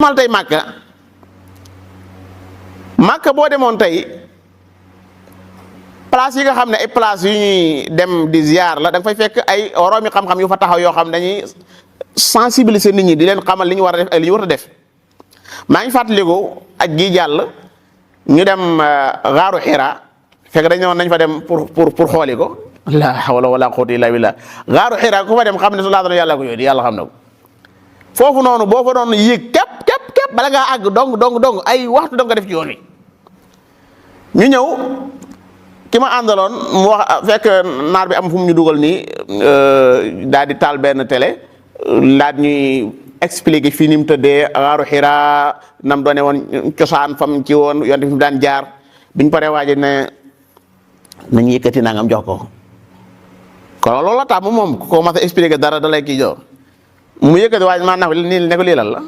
demal tey Màkka boo demoon tey place yi nga xam ne ay place yu ñuy dem di ziar la da nga fay fekk ay oroomi xam-xam yu fa taxaw yoo xam dañuy sensibiliser nit ñi di leen xamal li ñu war a def ay li ñu war a def. maa ngi fàttaliku ak gi jàll ñu dem gaaru Hira fekk dañu woon nañ fa dem pour xooli ko la hawla wala quwwata illa billah gaaru Hira ku fa dem xam ne su laata yàlla ko yónni yàlla xam na ko foofu noonu boo fa doon yéeg képp bala ngaa àgg dong ay waxtu dong nga def ci yoon wi ñu ñëw ki ma àndaloon mu wax fekk naar bi am fu mu ñu dugal nii daal di taal benn télé laat ñuy expliquer fii ni mu tëddee gaaru Hira nam doone woon cosaan fam ci woon yonte fi mu daan jaar biñ paree waaje ne nañu yëkkati nangam jox ko kon loolu la tax moom ko mas a expliquer dara da lay kii jox mu yëkkati waaye maa nax nii ne ko lii lan la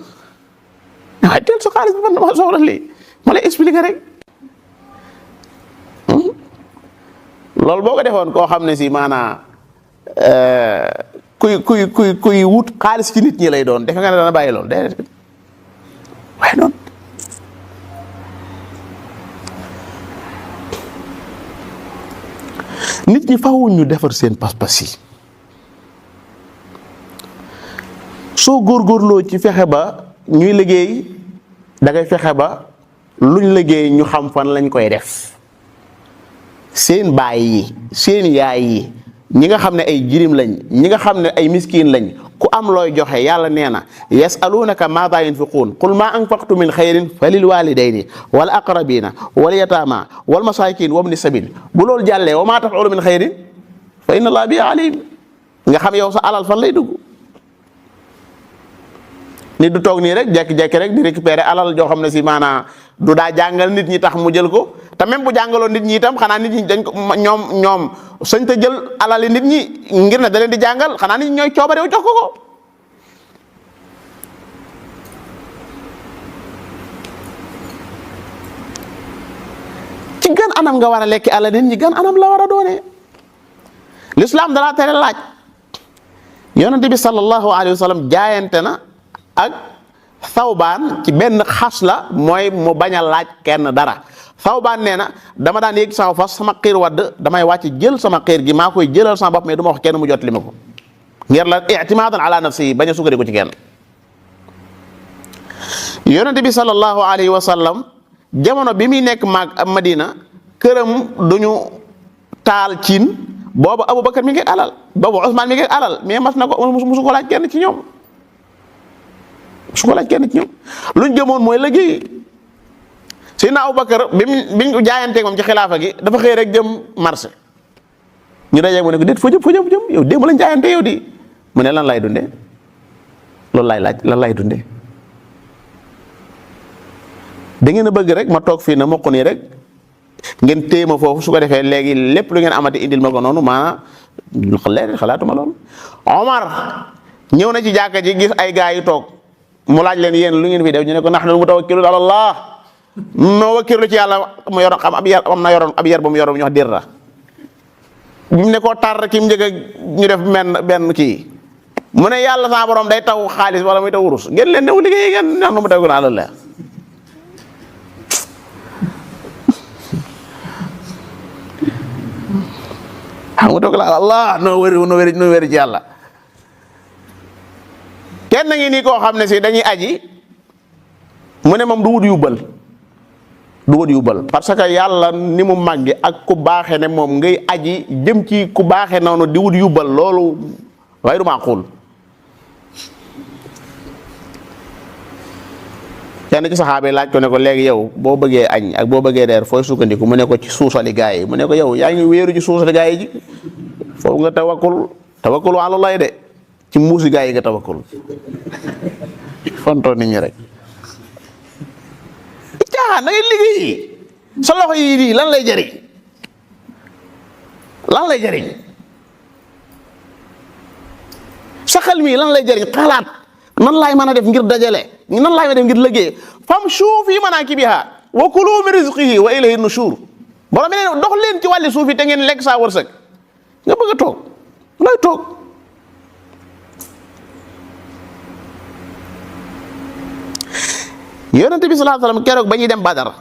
waaye teel sa xaalis bi man dama soxla lii ma lay expliquer rek loolu boo ko defoon koo xam ne si maanaa kuy wut xaalis ci nit ñi lay doon defe nga ne dana bàyyi loolu déedéet waaye noonu nit ñi faaw ñu defar seen pas-pas yi soo góorgóorloo ci fexe ba ñuy liggéey da ngay fexe ba luñ liggéey ñu xam fan lañ koy def seen baay yi seen yaay yi ñi nga xam ne ay jirim lañ ñi nga xam ne ay miskin lañ ku am looy joxe yàlla nee na yasalunaka maada yunfiquun qul ma anfaqtu min xayrin fa lil walidayni wal aqrabina wal yatama wal masakin wabni sabil bu loolu jàllee wa ma tafalu min xayrin fa inna allaha bihi alim nga xam yow sa alal fan lay dugg nit du toog nii rek jekki-jekki rek di récupérer alal joo xam ne si maanaa du daa jàngal nit ñi tax mu jël ko te même bu jàngaloon nit ñi itam xanaa nit ñi dañ ko ñoom sañ te jël alali nit ñi ngir ne da leen di jàngal xanaa nit ñi ñooy coobarew jox ko ci gan anam nga war a lekki alal nit ñi gan anam la war a doone l'islam dalaa tere laaj yonente bi sallallahu alayhi wa sallam jaayante na ak Sawbaan ci benn xas la mooy mu bañ a laaj kenn dara Sawbaan nee na dama daan yéeg sama fas sama xiir wadd damay wàcc jël sama xiir gi maa koy jëlal sama bopp mais du ma wax kenn mu jot li ma ko ngir la i'timaadan ala nafsi bañ a sukkandiku ci kenn yonente bi sallallahu alayhi wa sallam jamono bi muy nekk Madina këram duñu taal ciin boobu Abubakar mi ngi alal boobu Usmaan mi ngi alal mais mas na ko musu ko laaj kenn ci ñoom su ko laaj kenn ci ñoom luñ jëmoon mooy liggéey Seydina Abubakar biñ jaayanteeg moom ci xilaafa gi dafa xëy rek jëm marché ñu dajeeg mu ne ko déet foo jëm yow démb lañ jaayante yow di mu ne lan lay dunde loolu laay laaj lan lay dunde da ngeen a bëgg rek ma toog fii na mokk nii rek ngeen téye ma foofu su ko defee léegi lépp lu ngeen amati indil ma ko noonu maanaam léegi xalaatuma loolu. Omar ñëw na ci jàkka ji gis ay gaa yu toog mu laaj leen yéen lu ngeen fi def ñu ne ko nahnu mutawakkiluun ala Allah noo wakkilu ci yàlla mu yoroon xam ab yar am na yoroon ab yar bu mu yoroon ñu wax dirra mu ne koo tar ki mu njëkk a ñu def benn kii mu ne yàlla sa borom day taw xaalis wala muy taw wurus ngeen leen new liggéey ngeen nahnu mutawakkiluun ala Allah xam nga toog la Allah noo wéri ci yàlla kenn ngi nii koo xam ne si dañuy aji mu ne moom du wut yóbbal parce que yàlla ni mu màgge ak ku baaxe ne moom ngay aji jëm ci ku baaxe noonu di wut yóbbal loolu gayru maaqul kenn ci saxaaba yi laaj ko ne ko léegi yow boo bëggee añ ak boo bëggee reer fooy sukkandiku mu ne ko ci suusali gaa yi mu ne ko yow yaa ngi wéeru ci suusali gaa yi ji foofu nga tawakkul ala Allah de ci muusi gaa yi nga tawakkul fonto nit ñi rek caaxaan da ngay liggéey sa loxo yi nii lan lay jëriñ sa xel mi lan lay jëriñ xalaat nan laay mën a def ngir dajale nan laay mën a def ngir liggéey famshu fi manaakibiha wa kulu min rizqihi wa ilayhi nushur borom bi ne dox leen ci wàlli suuf yi te ngeen lekk saa wërsëg nga bëgg a toog looy toog yonent bi sallallahu alayhi wasallam keroog ba ñuy dem Badar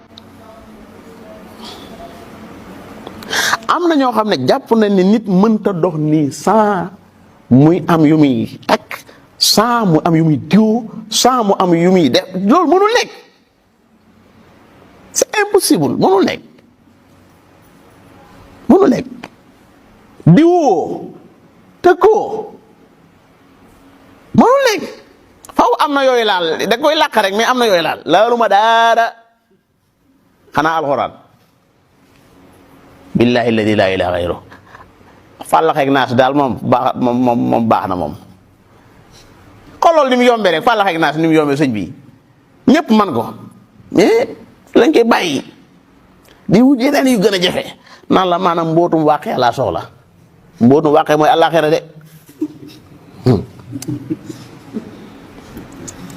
am na ñoo xam ne jàpp na ni nit mënta dox nii sans muy am yu muy takk sans mu am yu muy diw sans mu am yu muy def loolu mënul nekk c'est impossible mënul nekk diwoo tëkkoo mënul nekk faw am na yooyu laal da koy làq rek mais am na yooyu laal laalu ma daara xanaa alxuraan billahi alladi laa ilaaha gayru fàllaxeeg naas daal moom baax na moom xolool ni mu yombee rek fàllaxeeg naas ni mu yombee sëñ bi ñëpp man ko mais lañ koy bàyyi di wut yeneen yu gën a jafe naan la maanaam mbootum waaqe laa soxla mbootum waaqe mooy àllaaxira de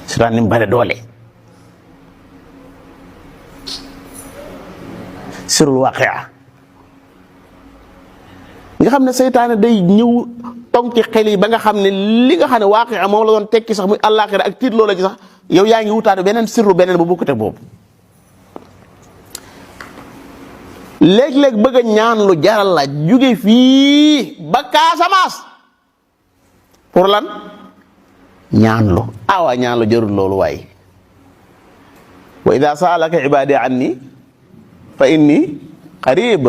surtout ni mu bare doole sirul waaqia nga xam ne seytaane day ñëw tong ci xel yi ba nga xam ne li nga xam ne waaqia moom la doon tekki sax muy àllaaxira ak tiit loola ci sax yow yaa ngi wutaatu beneen sirru beneen bu bokkute boobu léeg-léeg bëgg a ñaan lu jaral la jóge fii ba Casamance pour lan ñaan lu ñaan lu jarul loolu waaye wa ida saalaka ibadi anni fa inni qarib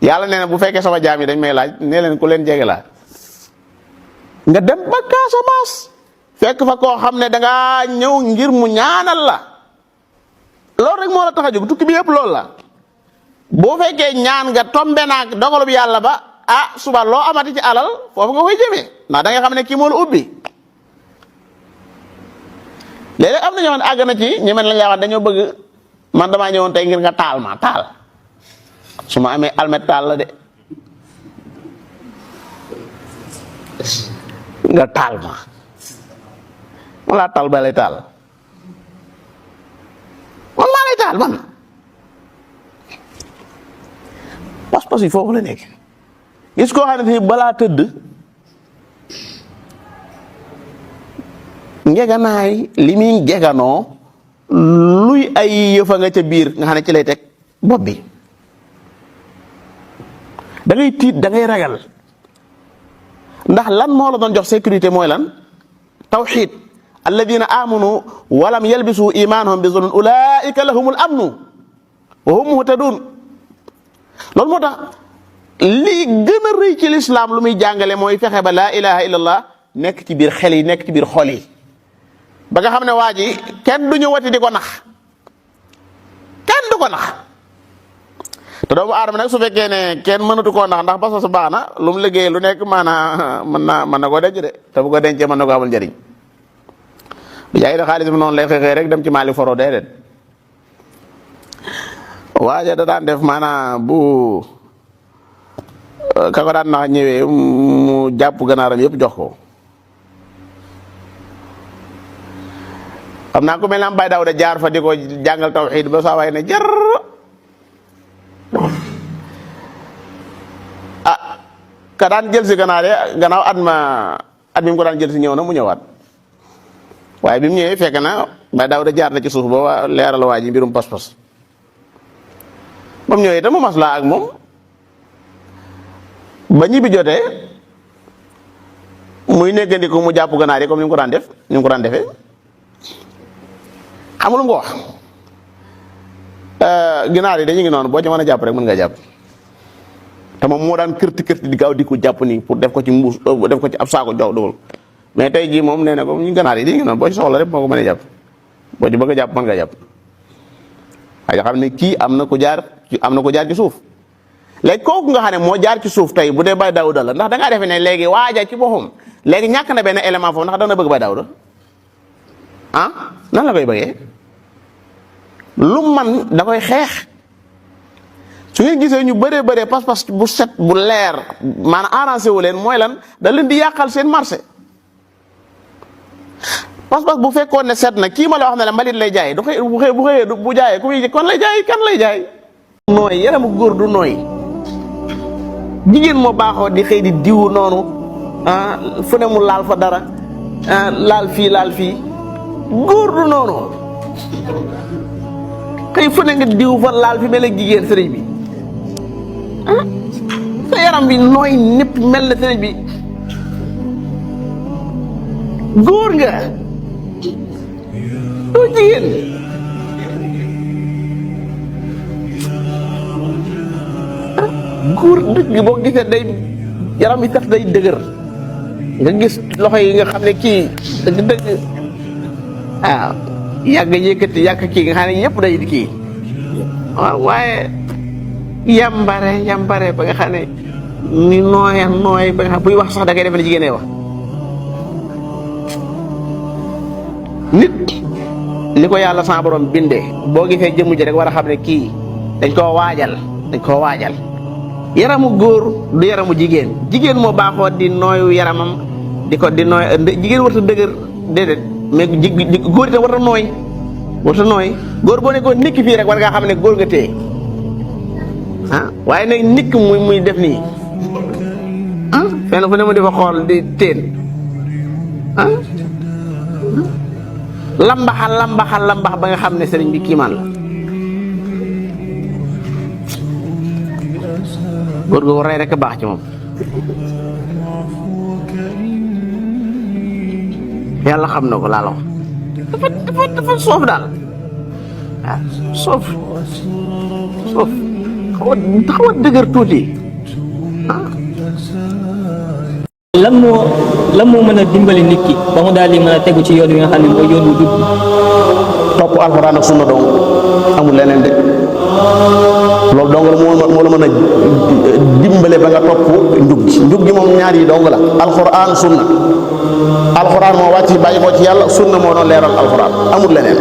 yàlla nee na bu fekkee sama jaam yi dañ may laaj ne leen ku leen jege laa nga dem ba Casamance fekk fa koo xam ne dangaa ñëw ngir mu ñaanal la loolu rek moo la tax a jóg tukki bi yëpp loolu la boo fekkee ñaan nga tombe naag dogalu bi yàlla ba suba loo amati ci alal foofu nga koy jëmee ndax da nga xam ne kii moo la ubbi léeg-léeg am na ñoo xam ne àgg na ci ñi mel lañ lay wax dañoo bëgg man damaa ñëwoon tey ngir nga taal ma taal su ma amee almet taal la de nga taal ma laa taal ba lay taal man maa lay taal man pas-pas yi foofu la nekk gis koo xam ne balaa tëdd ngeganaay li muy geganoo luy ay yëfa nga ca biir nga xam ne ci lay teg bopp bi da ngay tiit da ngay ragal ndax lan moo la doon jox sécurité mooy lan tawxid alladina amanu walam yalbisu imaanahum bi zulmin ulaika lahumul amnu wa hum muhtadun loolu moo tax lii gën a rëy ci lislaam lu muy jàngale mooy fexe ba laa ilaha illallah nekk ci biir xel yi nekk ci biir xol yi ba nga xam ne waa ji kenn du ñëwati di ko nax kenn du ko nax te doomu aadama nag su fekkee ne kenn mënatu koo nax ndax ba sa baax na lu mu liggéey lu nekk maanaa mën na koo denc de te bu ko dencee mën na ko amal njëriñ bu jaay de xaalis bi noonu lay xëy rek dem ci maali foro déedéet waaja da daan def maanaa bu ka ko daan nax ñëwee mu jàpp ganaaram yëpp jox ko xam naa ku mel ne am Baye Daouda jaar fa di ko jàngal tawxiid ba saa waay ne jar ka daan jël si ganaar ya gannaaw at mi mu ko daan jël si ñëw na mu ñëwaat waaye bi mu ñëwee fekk na Baye Daouda jaar na ci suuf ba leeral waa ji mbirum pas-pas ba mu ñëwee itam mu maslaa ak moom ba ñibbi jotee muy néggandiku mu jàpp ganaar yi comme ni mu ko daan def ni mu ko daan defee xam lu mu ko wax ginaar yi dañu ngi noonu boo ci mën a jàpp rek mën nga jàpp te moom moo daan kërti di gaaw di ko jàpp nii pour def ko ci mbuus def ko ci ab saako jox dogal mais tey jii moom nee na ko ñu ginaar yi dañu ngi noonu boo ci soxla rek moo ko mën a jàpp boo ci bëgg a jàpp mën nga jàpp waaye xam ne kii am na ko jaar ci suuf léegi kooku nga xam ne moo jaar ci suuf tey bu dee Baye Daouda la ndax da ngaa defe ne léegi waaja ci boppam léegi ñàkk na benn élément foofu ndax dana bëgg Baye Daouda nan la koy bëggee lu man da koy xeex su ngeen gisee ñu bëree pas-pas bu set bu leer maanaam arrangé wu leen mooy lan da leen di yàqal seen marché pas-pas bu fekkoon ne set na kii ma la wax ne la mbalit lay jaay du xëy bu xëyee bu jaayee ku muy kon lay jaay kan lay jaay. nooy yaramu góor du nooy jigéen moo baaxoo di xëy di diwu noonu fu ne mu laal fa dara laal fii góor du noonu xëy fu ne nga diw fa laal fi mel ak jigéen sëriñ bi ah sa yaram bi nooy népp mel na sëriñ bi góor nga doo jigéen góor dëgg boo gisee day yaram yi sax day dëgër nga gis loxo yi nga xam ne kii dëgg waaw yàgg yëkkati yàgg kii nga xam ne yëpp day kii waaw waaye yambare ba nga xam ne ni nooy ba nga xam buy wax sax da ngay defe ne jigéen wax nit li ko yàlla sa borom bindee boo gisee jëmm ji rek war a xam ne kii dañ koo waajal yaramu góor du yaramu jigéen moo baaxoo di nooyu yaramam di nooy jigéen warta dëgër déedéet mais góor itam warta nooy góor boo nekkoon nikki fii rek war ngaa xam ne góor nga téye ah waaye nag nikk muy def nii ah fenn fu ne ma di fa xool di teen ah lambax ba nga xam ne sëriñ bi kiimaan la góor gu rey rek a baax ci moom yàlla xam na ko laa la wax dafa soof daal waaw soof xaw a dëgër tuuti ah. lan moo mën a dimbali nit ki ba mu daal di mën a tegu ci yoon wi nga xam ne mooy yoon wu jub topp alxuraan ak sunna dong amul leneen de loolu dong la moo la mën a dimbale ba nga topp njub gi moom ñaar yi dong la alxuraan sunna alxuraan moo wàcc bàyyi ko ci yàlla sunna moo doon leeral alxuraan amul leneen